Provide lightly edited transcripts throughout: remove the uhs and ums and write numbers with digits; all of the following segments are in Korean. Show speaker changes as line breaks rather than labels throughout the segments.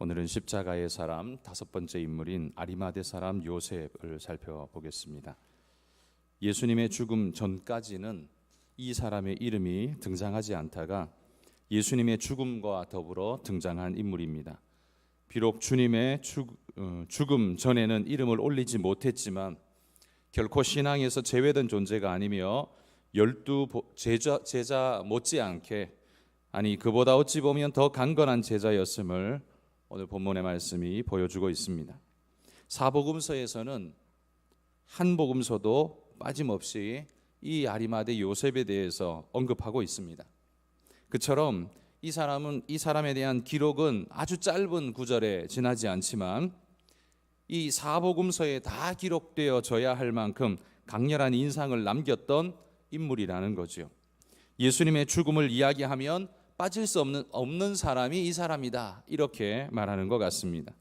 오늘은 십자가의 사람 다섯 번째 인물인 아리마대 사람 요셉을 살펴보겠습니다. 예수님의 죽음 전까지는 이 사람의 이름이 등장하지 않다가 예수님의 죽음과 더불어 등장한 인물입니다. 비록 주님의 죽음 전에는 이름을 올리지 못했지만 결코 신앙에서 제외된 존재가 아니며 12 제자 못지않게, 아니 그보다 어찌 보면 더 강건한 제자였음을 오늘 본문의 말씀이 보여주고 있습니다. 사복음서에서는 한 복음서도 빠짐없이 이 아리마대 요셉에 대해서 언급하고 있습니다. 그처럼 이 사람에 대한 기록은 아주 짧은 구절에 지나지 않지만 이 사복음서에 다 기록되어져야 할 만큼 강렬한 인상을 남겼던 인물이라는 거죠. 예수님의 죽음을 이야기하면 빠질 수 없는 사람이 이 사람이다, 이렇게 말하는 것 같습니다.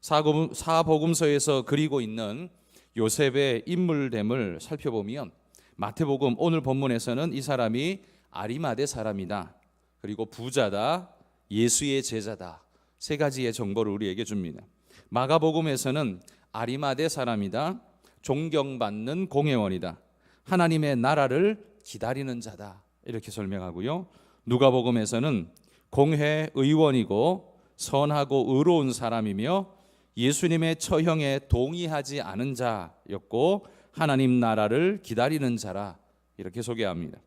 사복음서에서 그리고 있는 요셉의 인물됨을 살펴보면 마태복음 오늘 본문에서는 이 사람이 아리마대 사람이다, 그리고 부자다, 예수의 제자다, 세 가지의 정보를 우리에게 줍니다. 마가복음에서는 아리마대 사람이다, 존경받는 공회원이다, 하나님의 나라를 기다리는 자다, 이렇게 설명하고요. 누가복음에서는 공회 의원이고 선하고 의로운 사람이며 예수님의 처형에 동의하지 않은 자였고 하나님 나라를 기다리는 자라, 이렇게 소개합니다.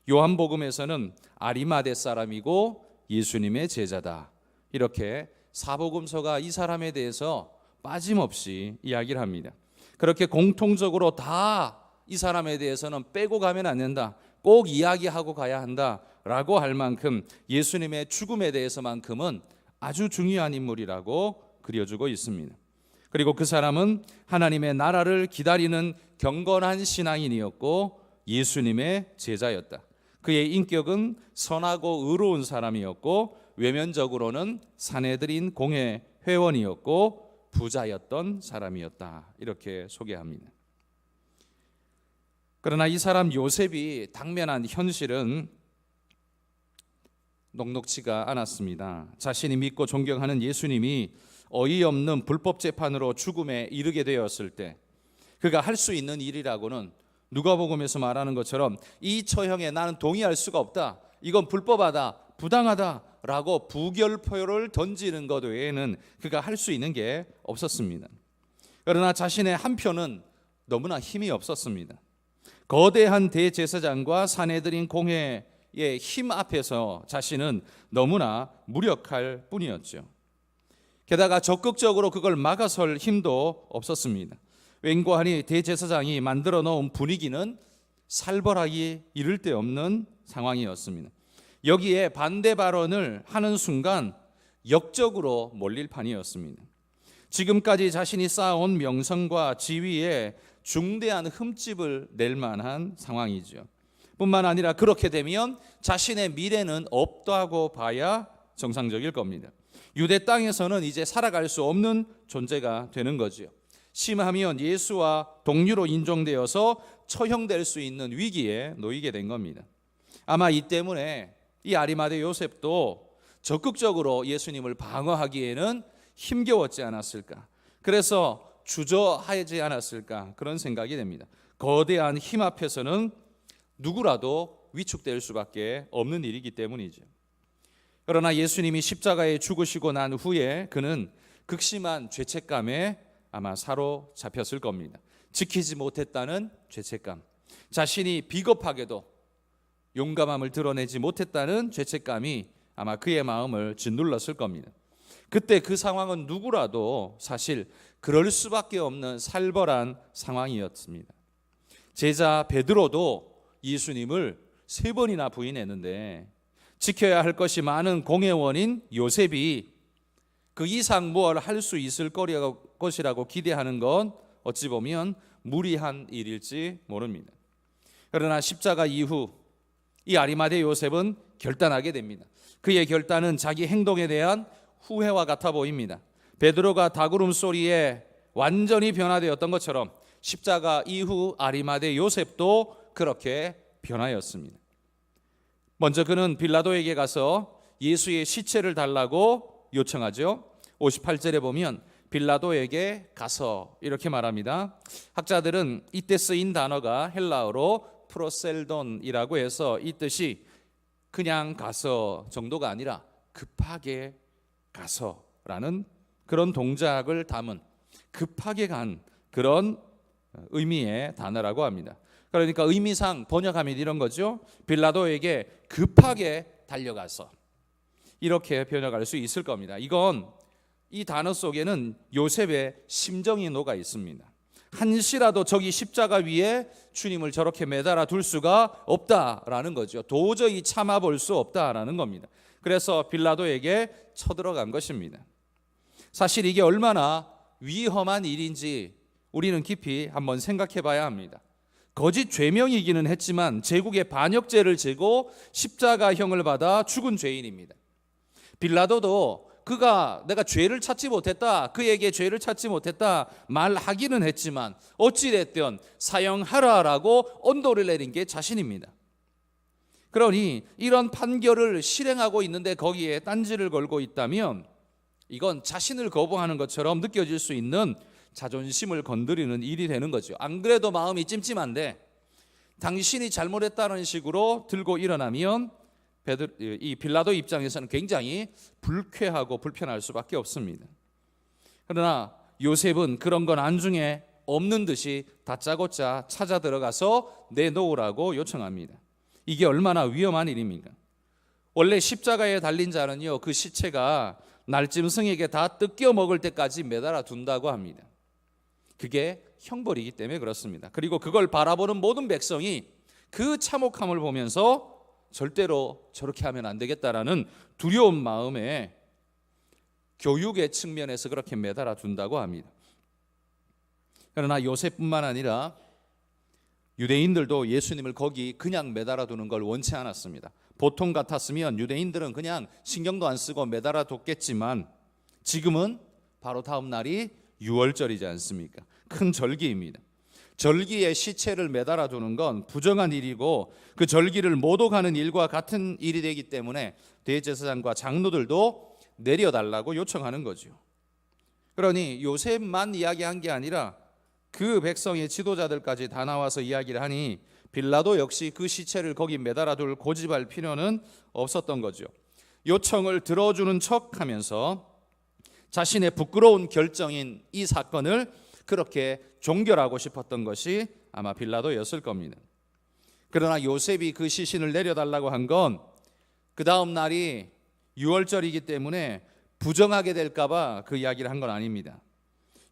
요한복음에서는 아리마대 사람이고 예수님의 제자다, 이렇게 사복음서가 이 사람에 대해서 빠짐없이 이야기를 합니다. 그렇게 공통적으로 다 이 사람에 대해서는 빼고 가면 안 된다, 꼭 이야기하고 가야 한다라고 할 만큼 예수님의 죽음에 대해서만큼은 아주 중요한 인물이라고 그려주고 있습니다. 그리고 그 사람은 하나님의 나라를 기다리는 경건한 신앙인이었고 예수님의 제자였다. 그의 인격은 선하고 의로운 사람이었고 외면적으로는 산헤드린 공회 회원이었고 부자였던 사람이었다, 이렇게 소개합니다. 그러나 이 사람 요셉이 당면한 현실은 녹록지가 않았습니다. 자신이 믿고 존경하는 예수님이 어이없는 불법 재판으로 죽음에 이르게 되었을 때 그가 할 수 있는 일이라고는 누가복음에서 말하는 것처럼 이 처형에 나는 동의할 수가 없다, 이건 불법하다, 부당하다라고 부결표를 던지는 것 외에는 그가 할 수 있는 게 없었습니다. 그러나 자신의 한 표는 너무나 힘이 없었습니다. 거대한 대제사장과 산헤드린 공회의 힘 앞에서 자신은 너무나 무력할 뿐이었죠. 게다가 적극적으로 그걸 막아설 힘도 없었습니다. 웬고하니 대제사장이 만들어 놓은 분위기는 살벌하기 이를 데 없는 상황이었습니다. 여기에 반대 발언을 하는 순간 역적으로 몰릴 판이었습니다. 지금까지 자신이 쌓아온 명성과 지위에 중대한 흠집을 낼 만한 상황이죠. 뿐만 아니라 그렇게 되면 자신의 미래는 없다고 봐야 정상적일 겁니다. 유대 땅에서는 이제 살아갈 수 없는 존재가 되는 거죠. 심하면 예수와 동류로 인정되어서 처형될 수 있는 위기에 놓이게 된 겁니다. 아마 이 때문에 이 아리마대 요셉도 적극적으로 예수님을 방어하기에는 힘겨웠지 않았을까, 그래서 주저하지 않았을까, 그런 생각이 됩니다. 거대한 힘 앞에서는 누구라도 위축될 수밖에 없는 일이기 때문이죠. 그러나 예수님이 십자가에 죽으시고 난 후에 그는 극심한 죄책감에 아마 사로잡혔을 겁니다. 지키지 못했다는 죄책감, 자신이 비겁하게도 용감함을 드러내지 못했다는 죄책감이 아마 그의 마음을 짓눌렀을 겁니다. 그때 그 상황은 누구라도 사실 그럴 수밖에 없는 살벌한 상황이었습니다. 제자 베드로도 예수님을 3번이나 부인했는데 지켜야 할 것이 많은 공회원인 요셉이 그 이상 뭘 할 수 있을 것이라고 기대하는 건 어찌 보면 무리한 일일지 모릅니다. 그러나 십자가 이후 이 아리마대 요셉은 결단하게 됩니다. 그의 결단은 자기 행동에 대한 후회와 같아 보입니다. 베드로가 닭울음 소리에 완전히 변화되었던 것처럼 십자가 이후 아리마대 요셉도 그렇게 변화였습니다. 먼저 그는 빌라도에게 가서 예수의 시체를 달라고 요청하죠. 58절에 보면 빌라도에게 가서 이렇게 말합니다. 학자들은 이때 쓰인 단어가 헬라어로 프로셀돈이라고 해서 이 뜻이 그냥 가서 정도가 아니라 급하게 가서라는 그런 동작을 담은 급하게 간 그런 의미의 단어라고 합니다. 그러니까 의미상 번역하면 이런 거죠. 빌라도에게 급하게 달려가서, 이렇게 번역할 수 있을 겁니다. 이 단어 속에는 요셉의 심정이 녹아 있습니다. 한시라도 저기 십자가 위에 주님을 저렇게 매달아 둘 수가 없다라는 거죠. 도저히 참아볼 수 없다라는 겁니다. 그래서 빌라도에게 쳐들어간 것입니다. 사실 이게 얼마나 위험한 일인지 우리는 깊이 한번 생각해 봐야 합니다. 거짓 죄명이기는 했지만 제국의 반역죄를 지고 십자가형을 받아 죽은 죄인입니다. 빌라도도 그가 내가 죄를 찾지 못했다, 그에게 죄를 찾지 못했다 말하기는 했지만 어찌됐든 사형하라라고 언도를 내린 게 자신입니다. 그러니 이런 판결을 실행하고 있는데 거기에 딴지를 걸고 있다면 이건 자신을 거부하는 것처럼 느껴질 수 있는 자존심을 건드리는 일이 되는 거죠. 안 그래도 마음이 찜찜한데 당신이 잘못했다는 식으로 들고 일어나면 이 빌라도 입장에서는 굉장히 불쾌하고 불편할 수밖에 없습니다. 그러나 요셉은 그런 건 안중에 없는 듯이 다짜고짜 찾아 들어가서 내놓으라고 요청합니다. 이게 얼마나 위험한 일입니까? 원래 십자가에 달린 자는요, 그 시체가 날짐승에게 다 뜯겨 먹을 때까지 매달아 둔다고 합니다. 그게 형벌이기 때문에 그렇습니다. 그리고 그걸 바라보는 모든 백성이 그 참혹함을 보면서 절대로 저렇게 하면 안 되겠다라는 두려운 마음에 교육의 측면에서 그렇게 매달아 둔다고 합니다. 그러나 요셉뿐만 아니라 유대인들도 예수님을 거기 그냥 매달아 두는 걸 원치 않았습니다. 보통 같았으면 유대인들은 그냥 신경도 안 쓰고 매달아 뒀겠지만 지금은 바로 다음 날이 유월절이지 않습니까? 큰 절기입니다. 절기에 시체를 매달아 두는 건 부정한 일이고 그 절기를 모독하는 일과 같은 일이 되기 때문에 대제사장과 장로들도 내려달라고 요청하는 거죠. 그러니 요셉만 이야기한 게 아니라 그 백성의 지도자들까지 다 나와서 이야기를 하니 빌라도 역시 그 시체를 거기 매달아 둘 고집할 필요는 없었던 거죠. 요청을 들어주는 척하면서 자신의 부끄러운 결정인 이 사건을 그렇게 종결하고 싶었던 것이 아마 빌라도였을 겁니다. 그러나 요셉이 그 시신을 내려달라고 한 건 그 다음 날이 유월절이기 때문에 부정하게 될까 봐 그 이야기를 한 건 아닙니다.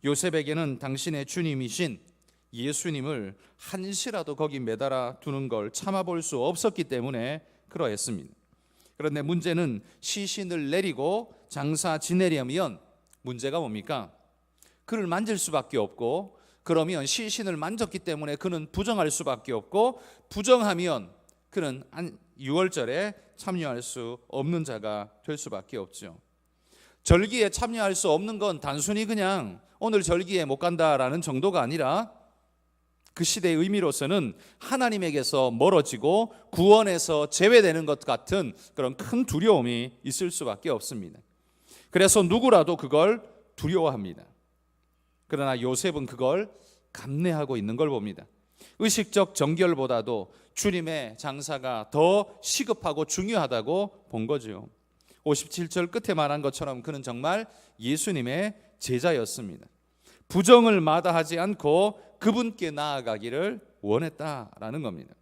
요셉에게는 당신의 주님이신 예수님을 한시라도 거기 매달아 두는 걸 참아볼 수 없었기 때문에 그러했습니다. 그런데 문제는 시신을 내리고 장사 지내려면 문제가 뭡니까? 그를 만질 수밖에 없고, 그러면 시신을 만졌기 때문에 그는 부정할 수밖에 없고, 부정하면 그는 유월절에 참여할 수 없는 자가 될 수밖에 없죠. 절기에 참여할 수 없는 건 단순히 그냥 오늘 절기에 못 간다라는 정도가 아니라 그 시대의 의미로서는 하나님에게서 멀어지고 구원에서 제외되는 것 같은 그런 큰 두려움이 있을 수밖에 없습니다. 그래서 누구라도 그걸 두려워합니다. 그러나 요셉은 그걸 감내하고 있는 걸 봅니다. 의식적 정결보다도 주님의 장사가 더 시급하고 중요하다고 본 거죠. 57절 끝에 말한 것처럼 그는 정말 예수님의 제자였습니다. 부정을 마다하지 않고 그분께 나아가기를 원했다라는 겁니다.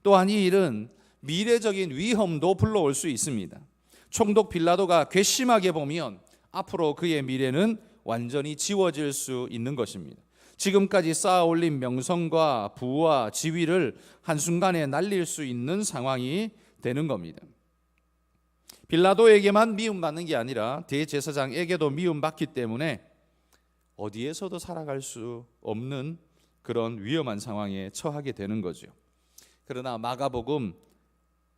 또한 이 일은 미래적인 위험도 불러올 수 있습니다. 총독 빌라도가 괘씸하게 보면 앞으로 그의 미래는 완전히 지워질 수 있는 것입니다. 지금까지 쌓아올린 명성과 부와 지위를 한순간에 날릴 수 있는 상황이 되는 겁니다. 빌라도에게만 미움받는 게 아니라 대제사장에게도 미움받기 때문에 어디에서도 살아갈 수 없는 그런 위험한 상황에 처하게 되는 거죠. 그러나 마가복음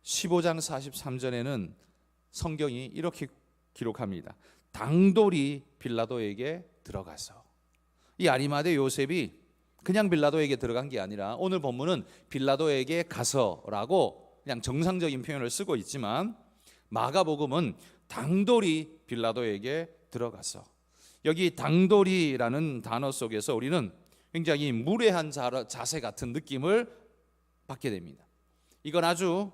15장 43절에는 성경이 이렇게 기록합니다. 당돌이 빌라도에게 들어가서. 이 아리마대 요셉이 그냥 빌라도에게 들어간 게 아니라 오늘 본문은 빌라도에게 가서라고 그냥 정상적인 표현을 쓰고 있지만 마가복음은 당돌이 빌라도에게 들어가서, 여기 당돌이라는 단어 속에서 우리는 굉장히 무례한 자세 같은 느낌을 받게 됩니다. 이건 아주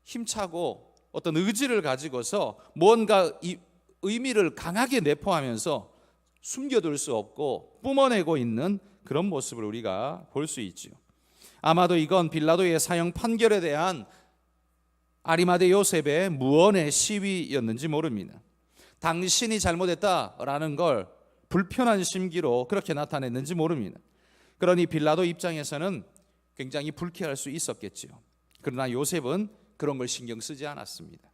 힘차고 어떤 의지를 가지고서 뭔가 이 의미를 강하게 내포하면서 숨겨둘 수 없고 뿜어내고 있는 그런 모습을 우리가 볼 수 있죠. 아마도 이건 빌라도의 사형 판결에 대한 아리마대 요셉의 무언의 시위였는지 모릅니다. 당신이 잘못했다라는 걸 불편한 심기로 그렇게 나타냈는지 모릅니다. 그러니 빌라도 입장에서는 굉장히 불쾌할 수 있었겠지요. 그러나 요셉은 그런 걸 신경 쓰지 않았습니다.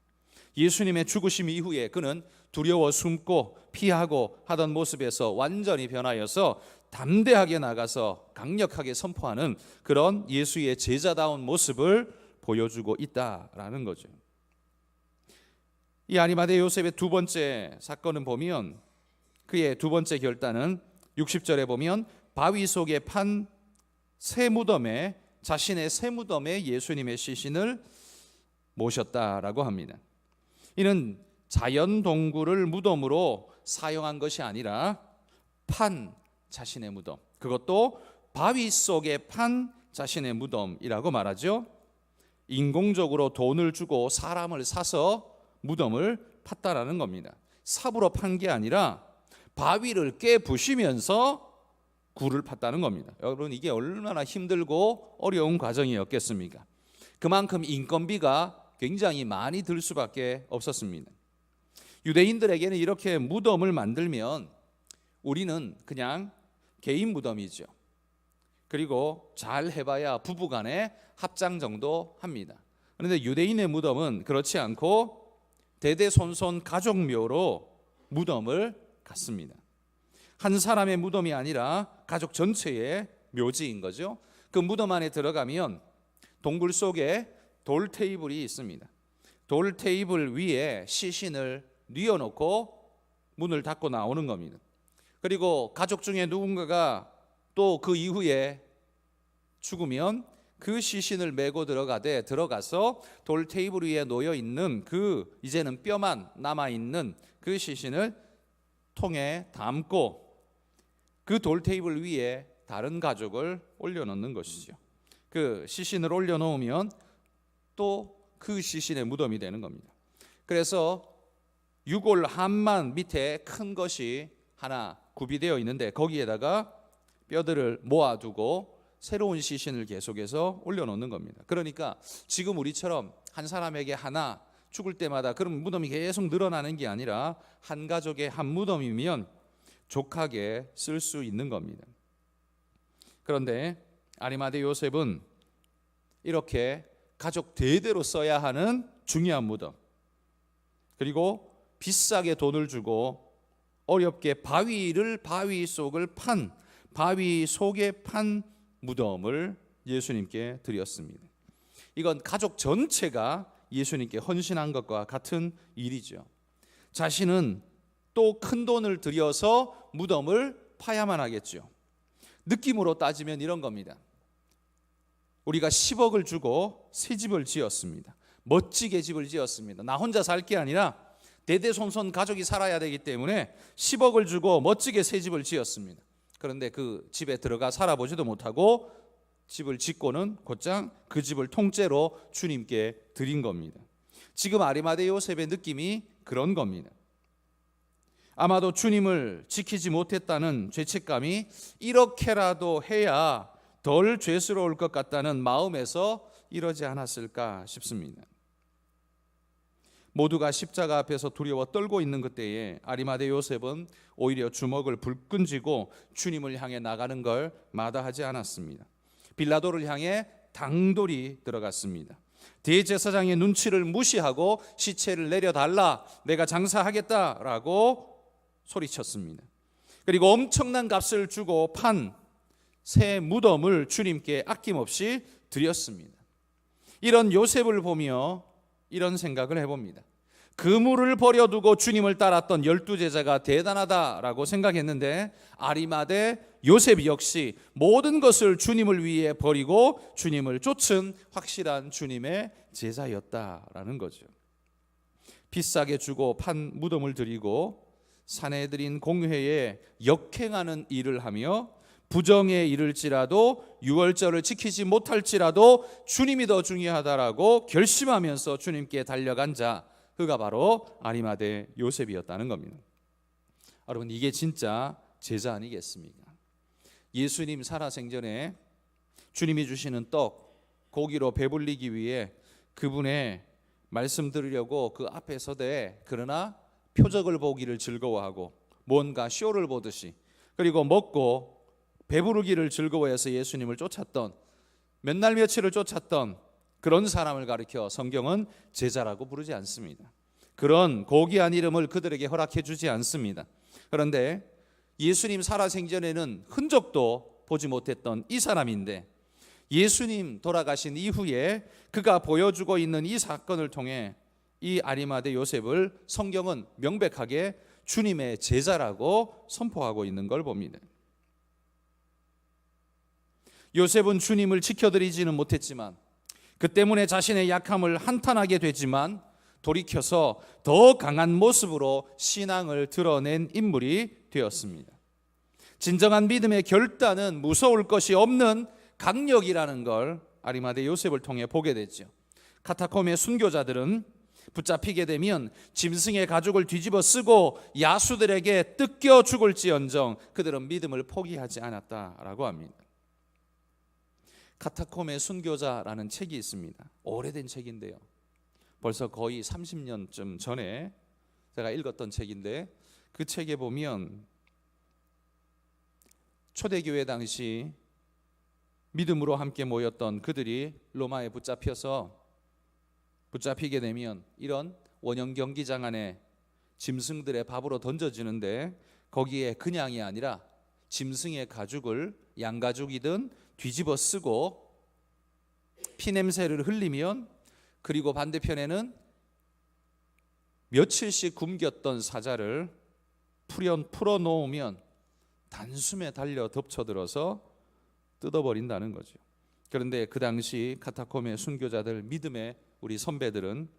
예수님의 죽으심 이후에 그는 두려워 숨고 피하고 하던 모습에서 완전히 변하여서 담대하게 나가서 강력하게 선포하는 그런 예수의 제자다운 모습을 보여주고 있다라는 거죠. 이 아리마대 요셉의 두 번째 사건은 보면, 그의 두 번째 결단은 60절에 보면 바위 속에 판 새 무덤에, 자신의 새 무덤에 예수님의 시신을 모셨다라고 합니다. 이는 자연 동굴을 무덤으로 사용한 것이 아니라 판 자신의 무덤, 그것도 바위 속에 판 자신의 무덤이라고 말하죠. 인공적으로 돈을 주고 사람을 사서 무덤을 팠다라는 겁니다. 삽으로 판 게 아니라 바위를 깨부시면서 굴을 팠다는 겁니다. 여러분, 이게 얼마나 힘들고 어려운 과정이었겠습니까? 그만큼 인건비가 굉장히 많이 들 수밖에 없었습니다. 유대인들에게는 이렇게 무덤을 만들면 우리는 그냥 개인 무덤이죠. 그리고 잘 해봐야 부부간의 합장 정도 합니다. 그런데 유대인의 무덤은 그렇지 않고 대대손손 가족묘로 무덤을 갖습니다. 한 사람의 무덤이 아니라 가족 전체의 묘지인 거죠. 그 무덤 안에 들어가면 동굴 속에 돌 테이블이 있습니다. 돌 테이블 위에 시신을 뉘어놓고 문을 닫고 나오는 겁니다. 그리고 가족 중에 누군가가 또 그 이후에 죽으면 그 시신을 메고 들어가서 돌 테이블 위에 놓여 있는 그 이제는 뼈만 남아 있는 그 시신을 통에 담고 그 돌 테이블 위에 다른 가족을 올려놓는 것이죠. 그 시신을 올려놓으면 또 그 시신의 무덤이 되는 겁니다. 그래서 유골 한만 밑에 큰 것이 하나 구비되어 있는데 거기에다가 뼈들을 모아두고 새로운 시신을 계속해서 올려놓는 겁니다. 그러니까 지금 우리처럼 한 사람에게 하나 죽을 때마다 그럼 무덤이 계속 늘어나는 게 아니라 한 가족의 한 무덤이면 족하게 쓸 수 있는 겁니다. 그런데 아리마대 요셉은 이렇게 가족 대대로 써야 하는 중요한 무덤, 그리고 비싸게 돈을 주고 어렵게 바위 속에 판 무덤을 예수님께 드렸습니다. 이건 가족 전체가 예수님께 헌신한 것과 같은 일이죠. 자신은 또 큰 돈을 들여서 무덤을 파야만 하겠죠. 느낌으로 따지면 이런 겁니다. 우리가 10억을 주고 새 집을 지었습니다. 멋지게 집을 지었습니다. 나 혼자 살 게 아니라 대대손손 가족이 살아야 되기 때문에 10억을 주고 멋지게 새 집을 지었습니다. 그런데 그 집에 들어가 살아보지도 못하고 집을 짓고는 곧장 그 집을 통째로 주님께 드린 겁니다. 지금 아리마대 요셉의 느낌이 그런 겁니다. 아마도 주님을 지키지 못했다는 죄책감이 이렇게라도 해야 덜 죄스러울 것 같다는 마음에서 이러지 않았을까 싶습니다. 모두가 십자가 앞에서 두려워 떨고 있는 그때에 아리마대 요셉은 오히려 주먹을 불끈 쥐고 주님을 향해 나가는 걸 마다하지 않았습니다. 빌라도를 향해 당돌이 들어갔습니다. 대제사장의 눈치를 무시하고 시체를 내려달라, 내가 장사하겠다라고 소리쳤습니다. 그리고 엄청난 값을 주고 판 새 무덤을 주님께 아낌없이 드렸습니다. 이런 요셉을 보며 이런 생각을 해봅니다. 그물을 버려두고 주님을 따랐던 12제자가 대단하다라고 생각했는데 아리마대 요셉 역시 모든 것을 주님을 위해 버리고 주님을 쫓은 확실한 주님의 제자였다라는 거죠. 비싸게 주고 판 무덤을 드리고 사내들인 공회에 역행하는 일을 하며 부정에 이를지라도 유월절을 지키지 못할지라도 주님이 더 중요하다라고 결심하면서 주님께 달려간 자, 그가 바로 아리마대 요셉이었다는 겁니다. 여러분, 이게 진짜 제자 아니겠습니까? 예수님 살아생전에 주님이 주시는 떡, 고기로 배불리기 위해 그분의 말씀 들으려고 그 앞에 서되, 그러나 표적을 보기를 즐거워하고 뭔가 쇼를 보듯이, 그리고 먹고 배부르기를 즐거워해서 예수님을 쫓았던, 몇 날 며칠을 쫓았던 그런 사람을 가리켜 성경은 제자라고 부르지 않습니다. 그런 고귀한 이름을 그들에게 허락해 주지 않습니다. 그런데 예수님 살아생전에는 흔적도 보지 못했던 이 사람인데, 예수님 돌아가신 이후에 그가 보여주고 있는 이 사건을 통해 이 아리마대 요셉을 성경은 명백하게 주님의 제자라고 선포하고 있는 걸 봅니다. 요셉은 주님을 지켜드리지는 못했지만, 그 때문에 자신의 약함을 한탄하게 되지만 돌이켜서 더 강한 모습으로 신앙을 드러낸 인물이 되었습니다. 진정한 믿음의 결단은 무서울 것이 없는 강력이라는 걸 아리마대 요셉을 통해 보게 되죠. 카타콤의 순교자들은 붙잡히게 되면 짐승의 가죽을 뒤집어 쓰고 야수들에게 뜯겨 죽을지언정 그들은 믿음을 포기하지 않았다라고 합니다. 카타콤의 순교자라는 책이 있습니다. 오래된 책인데요, 벌써 거의 30년쯤 전에 제가 읽었던 책인데, 그 책에 보면 초대교회 당시 믿음으로 함께 모였던 그들이 로마에 붙잡히게 되면 이런 원형 경기장 안에 짐승들의 밥으로 던져지는데, 거기에 그냥이 아니라 짐승의 가죽을 양가죽이든 뒤집어 쓰고 피냄새를 흘리면, 그리고 반대편에는 며칠씩 굶겼던 사자를 풀어 놓으면 단숨에 달려 덮쳐들어서 뜯어버린다는 거죠. 그런데 그 당시 카타콤의 순교자들, 믿음의 우리 선배들은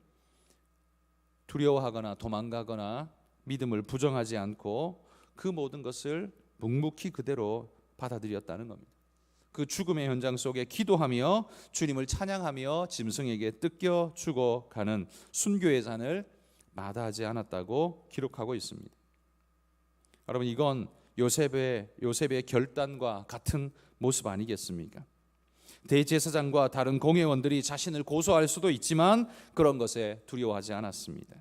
두려워하거나 도망가거나 믿음을 부정하지 않고 그 모든 것을 묵묵히 그대로 받아들였다는 겁니다. 그 죽음의 현장 속에 기도하며 주님을 찬양하며 짐승에게 뜯겨 죽어가는 순교의 잔을 마다하지 않았다고 기록하고 있습니다. 여러분, 이건 요셉의 결단과 같은 모습 아니겠습니까? 대제사장과 다른 공회원들이 자신을 고소할 수도 있지만 그런 것에 두려워하지 않았습니다.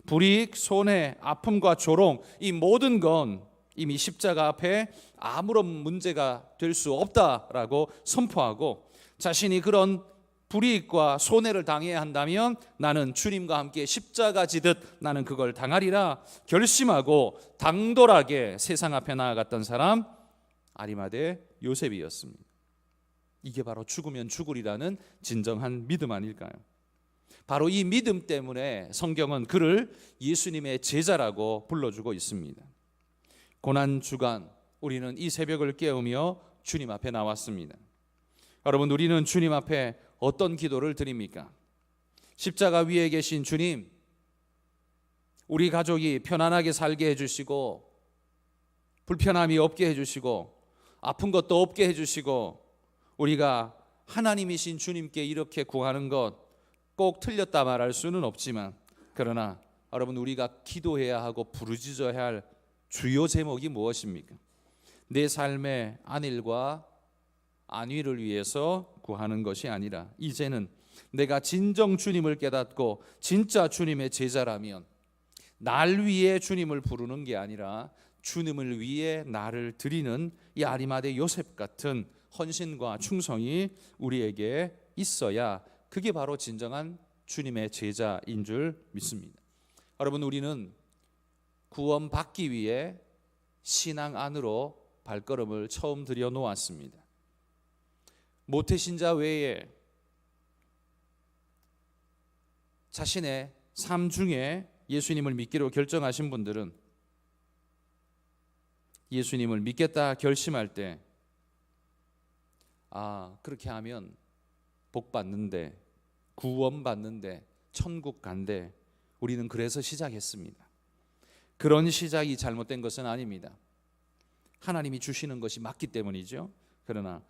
불이익, 손해, 아픔과 조롱, 이 모든 건 이미 십자가 앞에 아무런 문제가 될 수 없다라고 선포하고, 자신이 그런 불이익과 손해를 당해야 한다면 나는 주님과 함께 십자가 지듯 나는 그걸 당하리라 결심하고 당돌하게 세상 앞에 나아갔던 사람, 아리마대 요셉이었습니다. 이게 바로 죽으면 죽으리라는 진정한 믿음 아닐까요? 바로 이 믿음 때문에 성경은 그를 예수님의 제자라고 불러주고 있습니다. 고난주간 우리는 이 새벽을 깨우며 주님 앞에 나왔습니다. 여러분, 우리는 주님 앞에 어떤 기도를 드립니까? 십자가 위에 계신 주님, 우리 가족이 편안하게 살게 해주시고 불편함이 없게 해주시고 아픈 것도 없게 해주시고, 우리가 하나님이신 주님께 이렇게 구하는 것 꼭 틀렸다 말할 수는 없지만, 그러나 여러분, 우리가 기도해야 하고 부르짖어야 할 주요 제목이 무엇입니까? 내 삶의 안일과 안위를 위해서 구하는 것이 아니라, 이제는 내가 진정 주님을 깨닫고 진짜 주님의 제자라면 날 위해 주님을 부르는 게 아니라 주님을 위해 나를 드리는 이 아리마대 요셉 같은 헌신과 충성이 우리에게 있어야 그게 바로 진정한 주님의 제자인 줄 믿습니다. 여러분, 우리는 구원받기 위해 신앙 안으로 발걸음을 처음 들여놓았습니다. 모태신자 외에 자신의 삶 중에 예수님을 믿기로 결정하신 분들은 예수님을 믿겠다 결심할 때, 그렇게 하면 복 받는데, 구원 받는데, 천국 간대, 우리는 그래서 시작했습니다. 그런 시작이 잘못된 것은 아닙니다. 하나님이 주시는 것이 맞기 때문이죠. 그러나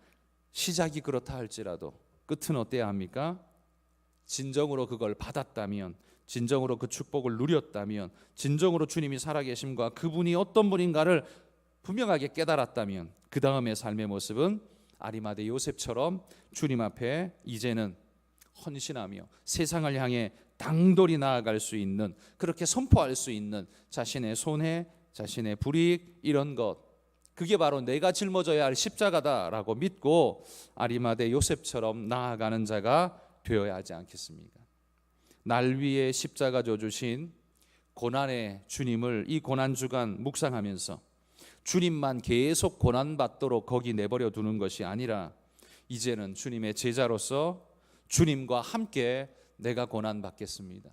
시작이 그렇다 할지라도 끝은 어때야 합니까? 진정으로 그걸 받았다면, 진정으로 그 축복을 누렸다면, 진정으로 주님이 살아계심과 그분이 어떤 분인가를 분명하게 깨달았다면 그 다음의 삶의 모습은 아리마대 요셉처럼 주님 앞에 이제는 헌신하며 세상을 향해 당돌이 나아갈 수 있는, 그렇게 선포할 수 있는 자신의 손해, 자신의 불이익, 이런 것, 그게 바로 내가 짊어져야 할 십자가다라고 믿고 아리마대 요셉처럼 나아가는 자가 되어야 하지 않겠습니까? 날 위해 십자가 져 주신 고난의 주님을 이 고난주간 묵상하면서 주님만 계속 고난받도록 거기 내버려 두는 것이 아니라 이제는 주님의 제자로서 주님과 함께 내가 고난받겠습니다.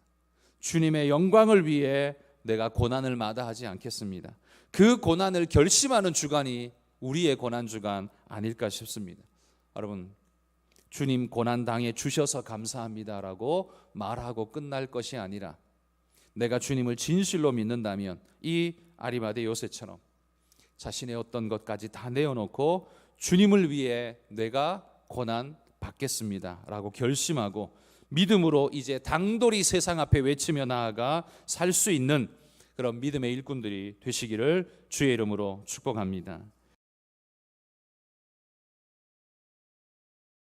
주님의 영광을 위해 내가 고난을 마다하지 않겠습니다. 그 고난을 결심하는 주간이 우리의 고난주간 아닐까 싶습니다. 여러분, 주님 고난 당해 주셔서 감사합니다라고 말하고 끝날 것이 아니라 내가 주님을 진실로 믿는다면 이 아리마대 요셉처럼 자신의 어떤 것까지 다 내어놓고 주님을 위해 내가 고난 받겠습니다 라고 결심하고 믿음으로 이제 당돌이 세상 앞에 외치며 나아가 살 수 있는 그런 믿음의 일꾼들이 되시기를 주의 이름으로 축복합니다.